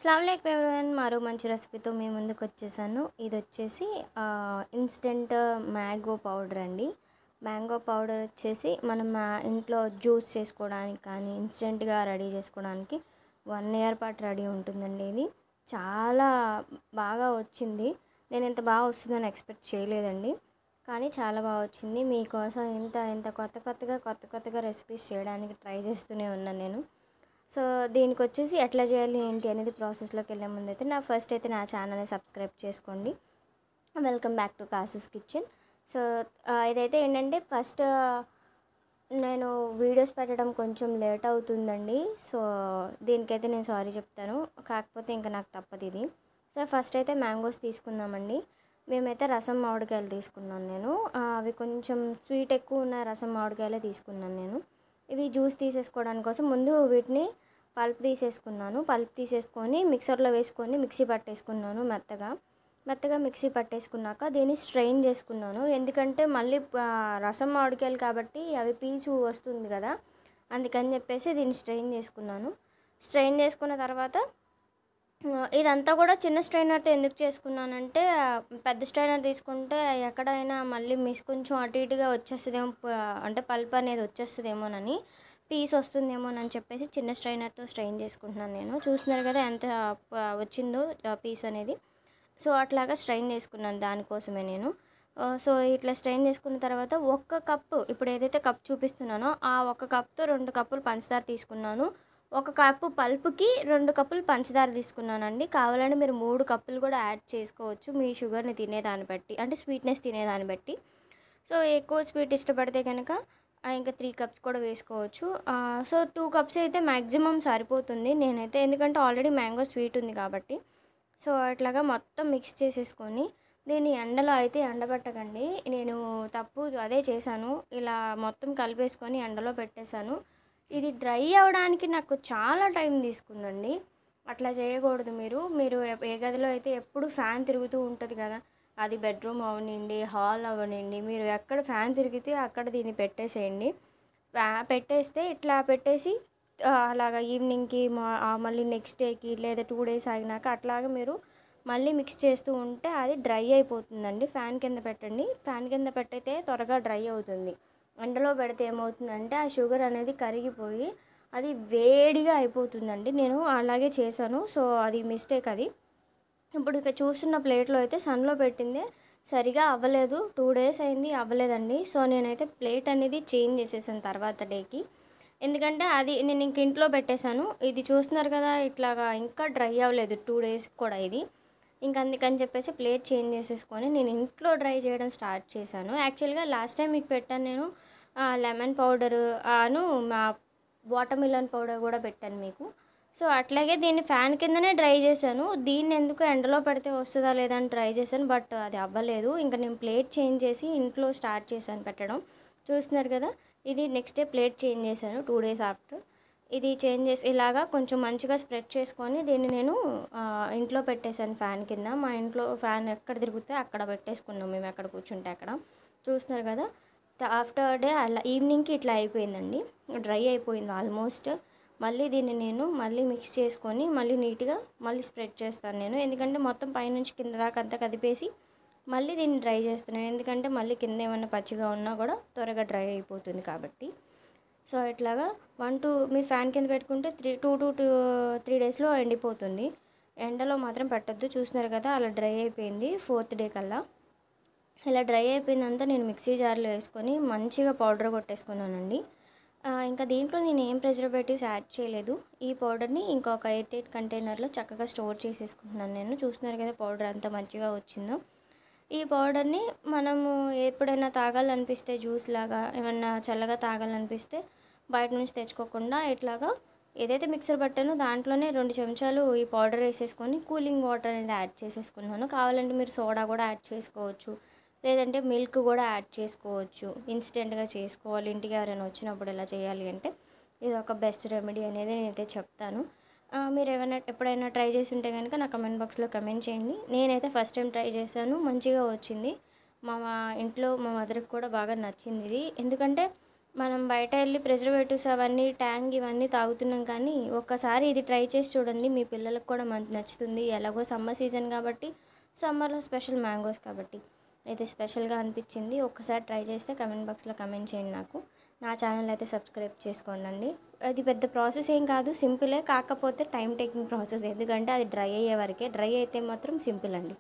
అస్సలాముఅలైకుం everyone మరో మంచి రెసిపీతో మీ ముందుకు వచ్చేసాను. ఇది వచ్చేసి ఇన్స్టెంట్ మ్యాంగో పౌడర్ అండి. మ్యాంగో పౌడర్ వచ్చేసి మనం ఇంట్లో జ్యూస్ చేసుకోవడానికి కానీ ఇన్స్టెంట్గా రెడీ చేసుకోవడానికి 1 ఇయర్ పాటు రెడీ ఉంటుందండి. ఇది చాలా బాగా వచ్చింది. నేను ఇంత బాగా వస్తుందని ఎక్స్పెక్ట్ చేయలేదండి, కానీ చాలా బాగా వచ్చింది. మీకోసం ఇంత కొత్తగా రెసిపీస్ చేయడానికి ట్రై చేస్తూనే ఉన్నాను నేను. సో దీనికి వచ్చేసి ఎట్లా చేయాలి ఏంటి అనేది ప్రాసెస్లోకి వెళ్ళే ముందు అయితే ఫస్ట్ అయితే నా ఛానల్ని సబ్స్క్రైబ్ చేసుకోండి. Welcome back to Kasu's kitchen. So ఇదైతే ఏంటంటే ఫస్ట్ నేను వీడియోస్ పెట్టడం కొంచెం లేట్ అవుతుందండి. సో దీనికైతే నేను సారీ చెప్తాను, కాకపోతే ఇంకా నాకు తప్పదు ఇది. సో ఫస్ట్ అయితే మ్యాంగోస్ తీసుకుందామండి. మేమైతే రసం మామిడికాయలు తీసుకున్నాను నేను. అవి కొంచెం స్వీట్ ఎక్కువ ఉన్న రసం మామిడికాయలే తీసుకున్నాను నేను. ఇవి జ్యూస్ తీసేసుకోవడానికి కోసం ముందు వీటిని పల్ప్ తీసేసుకున్నాను. పల్ప్ తీసేసుకొని మిక్సర్లో వేసుకొని మిక్సీ పట్టేసుకున్నాను. మెత్తగా మిక్సీ పట్టేసుకున్నాక దీన్ని స్ట్రెయిన్ చేసుకున్నాను. ఎందుకంటే మళ్ళీ రసం మామిడికాయలు కాబట్టి అవి పీచు వస్తుంది కదా, అందుకని చెప్పేసి దీన్ని స్ట్రెయిన్ చేసుకున్నాను. స్ట్రెయిన్ చేసుకున్న తర్వాత ఇదంతా కూడా చిన్న స్ట్రైనర్తో ఎందుకు చేసుకున్నానంటే పెద్ద స్ట్రైనర్ తీసుకుంటే ఎక్కడైనా మళ్ళీ కొంచెం అటు ఇటుగా వచ్చేస్తుందేమో, అంటే పల్ప్ అనేది వచ్చేస్తుందేమోనని, పీస్ వస్తుందేమోనని చెప్పేసి చిన్న స్ట్రైనర్తో స్ట్రెయిన్ చేసుకుంటున్నాను నేను. చూస్తున్నారు కదా ఎంత వచ్చిందో పీస్ అనేది. సో అట్లాగా స్ట్రెయిన్ చేసుకున్నాను దానికోసమే నేను. సో ఇట్లా స్ట్రెయిన్ చేసుకున్న తర్వాత 1 కప్పు, ఇప్పుడు ఏదైతే కప్ చూపిస్తున్నానో ఆ 1 కప్తో 2 కప్పులు పంచదార తీసుకున్నాను. 1 కప్పు పల్పుకి 2 కప్పులు పంచదార తీసుకున్నానండి. కావాలంటే మీరు 3 కప్పులు కూడా యాడ్ చేసుకోవచ్చు, మీ షుగర్ని తినేదాన్ని బట్టి, అంటే స్వీట్నెస్ తినేదాన్ని బట్టి. సో ఎక్కువ స్వీట్ ఇష్టపడితే కనుక ఇంకా 3 కప్స్ కూడా వేసుకోవచ్చు. సో 2 కప్స్ అయితే మ్యాక్సిమం సరిపోతుంది నేనైతే, ఎందుకంటే ఆల్రెడీ మ్యాంగో స్వీట్ ఉంది కాబట్టి. సో అట్లాగా మొత్తం మిక్స్ చేసేసుకొని దీన్ని ఎండలో అయితే ఎండబెట్టకండి. నేను తప్పు అదే చేశాను, ఇలా మొత్తం కలిపేసుకొని ఎండలో పెట్టేశాను. ఇది డ్రై అవ్వడానికి నాకు చాలా టైం తీసుకుందండి. అట్లా చేయకూడదు. మీరు ఏ గదిలో అయితే ఎప్పుడు ఫ్యాన్ తిరుగుతూ ఉంటుంది కదా, అది బెడ్రూమ్ అవనండి, హాల్ అవనండి, మీరు ఎక్కడ ఫ్యాన్ తిరిగితే అక్కడ దీన్ని పెట్టేసేయండి. పెట్టేస్తే ఇట్లా పెట్టేసి అలాగా ఈవినింగ్కి మళ్ళీ నెక్స్ట్ డేకి లేదా 2 డేస్ ఆగినాక అట్లాగా మీరు మళ్ళీ మిక్స్ చేస్తూ ఉంటే అది డ్రై అయిపోతుందండి. ఫ్యాన్ కింద పెట్టండి. ఫ్యాన్ కింద పెట్టితే త్వరగా డ్రై అవుతుంది. ఎండలో పెడితే ఏమవుతుందంటే ఆ షుగర్ అనేది కరిగిపోయి అది వేడిగా అయిపోతుందండి. నేను అలాగే చేశాను. సో అది మిస్టేక్ అది. ఇప్పుడు ఇక చూస్తున్న ప్లేట్లో అయితే సన్లో పెట్టిందే సరిగా అవ్వలేదు. 2 డేస్ అయింది అవ్వలేదండి. సో నేనైతే ప్లేట్ అనేది చేంజ్ చేసేసాను తర్వాత డేకి. ఎందుకంటే అది నేను ఇంక ఇంట్లో పెట్టేశాను. ఇది చూస్తున్నారు కదా, ఇట్లాగా ఇంకా డ్రై అవ్వలేదు 2 డేస్కి కూడా ఇది. ఇంక అందుకని చెప్పేసి ప్లేట్ చేంజ్ చేసేసుకొని నేను ఇంట్లో డ్రై చేయడం స్టార్ట్ చేశాను. యాక్చువల్గా లాస్ట్ టైం మీకు పెట్టాను నేను లెమన్ పౌడరు మా వాటర్ మిలన్ పౌడర్ కూడా పెట్టాను మీకు. సో అట్లాగే దీన్ని ఫ్యాన్ కిందనే డ్రై చేశాను. దీన్ని ఎందుకు ఎండలో పెడితే వస్తుందా లేదా అని ట్రై చేశాను, బట్ అది అవ్వలేదు. ఇంకా నేను ప్లేట్ చేంజ్ చేసి ఇంట్లో స్టార్ట్ చేశాను పెట్టడం. చూస్తున్నారు కదా, ఇది నెక్స్ట్ డే ప్లేట్ చేంజ్ చేశాను 2 డేస్ ఆఫ్టర్. ఇది చేంజ్ చేసి ఇలాగా కొంచెం మంచిగా స్ప్రెడ్ చేసుకొని దీన్ని నేను ఇంట్లో పెట్టేశాను ఫ్యాన్ కింద. మా ఇంట్లో ఫ్యాన్ ఎక్కడ తిరిగితే అక్కడ పెట్టేసుకున్నాం మేము, ఎక్కడ కూర్చుంటే అక్కడ. చూస్తున్నారు కదా, ఆఫ్టర్ డే అలా ఈవినింగ్కి ఇట్లా అయిపోయిందండి, డ్రై అయిపోయింది ఆల్మోస్ట్. మళ్ళీ దీన్ని నేను మిక్స్ చేసుకొని మళ్ళీ నీట్గా మళ్ళీ స్ప్రెడ్ చేస్తాను నేను, ఎందుకంటే మొత్తం పైనుంచి కింద దాకా అంతా కదిపేసి మళ్ళీ దీన్ని డ్రై చేస్తున్నాను. ఎందుకంటే మళ్ళీ కింద ఏమన్నా పచ్చిగా ఉన్నా కూడా త్వరగా డ్రై అయిపోతుంది కాబట్టి. సో ఇట్లాగా మీరు ఫ్యాన్ కింద పెట్టుకుంటే 3 డేస్లో ఎండిపోతుంది. ఎండలో మాత్రం పెట్టద్దు. చూస్తున్నారు కదా, అలా డ్రై అయిపోయింది 4th డే కల్లా. ఇలా డ్రై అయిపోయిందంతా నేను మిక్సీ జార్లో వేసుకొని మంచిగా పౌడర్ కొట్టేసుకున్నానండి. ఇంకా దీంట్లో నేను ఏం ప్రిజర్వేటివ్స్ యాడ్ చేయలేదు. ఈ పౌడర్ని ఇంకొక 8 కంటైనర్లో చక్కగా స్టోర్ చేసేసుకుంటున్నాను నేను. చూస్తున్నారు కదా పౌడర్ అంత మంచిగా వచ్చిందో. ఈ పౌడర్ని మనము ఎప్పుడైనా తాగాలనిపిస్తే జ్యూస్ లాగా ఏమన్నా చల్లగా తాగాలనిపిస్తే బయట నుంచి తెచ్చుకోకుండా ఇట్లాగా ఏదైతే మిక్సర్ పట్టానో దాంట్లోనే 2 చెంచాలు ఈ పౌడర్ వేసేసుకొని కూలింగ్ వాటర్ అనేది యాడ్ చేసేసుకున్నాను. కావాలంటే మీరు సోడా కూడా యాడ్ చేసుకోవచ్చు, లేదంటే మిల్క్ కూడా యాడ్ చేసుకోవచ్చు. ఇన్స్టెంట్గా చేసుకోవాలి ఇంటికి ఎవరైనా వచ్చినప్పుడు ఎలా చేయాలి అంటే ఇది ఒక బెస్ట్ రెమెడీ అనేది నేనైతే చెప్తాను. మీరు ఎప్పుడైనా ట్రై చేసి ఉంటే కనుక నా కమెంట్ బాక్స్లో కమెంట్ చేయండి. నేనైతే ఫస్ట్ టైం ట్రై చేశాను, మంచిగా వచ్చింది. మా ఇంట్లో మా మదర్కి కూడా బాగా నచ్చింది ఇది. ఎందుకంటే మనం బయట వెళ్ళి ప్రిజర్వేటివ్స్ అవన్నీ ట్యాంగ్ ఇవన్నీ తాగుతున్నాం కానీ ఒక్కసారి ఇది ట్రై చేసి చూడండి, మీ పిల్లలకు కూడా నచ్చుతుంది. ఎలాగో సమ్మర్ సీజన్ కాబట్టి, సమ్మర్లో స్పెషల్ మ్యాంగోస్ కాబట్టి అయితే స్పెషల్గా అనిపించింది. ఒక్కసారి ట్రై చేస్తే కమెంట్ బాక్స్లో కమెంట్ చేయండి నాకు. నా ఛానల్ అయితే సబ్స్క్రైబ్ చేసుకోండి. అది పెద్ద ప్రాసెస్ ఏం కాదు, సింపులే, కాకపోతే టైం టేకింగ్ ప్రాసెస్. ఎందుకంటే అది డ్రై అయ్యే వరకే, డ్రై అయితే మాత్రం సింపుల్ అండి.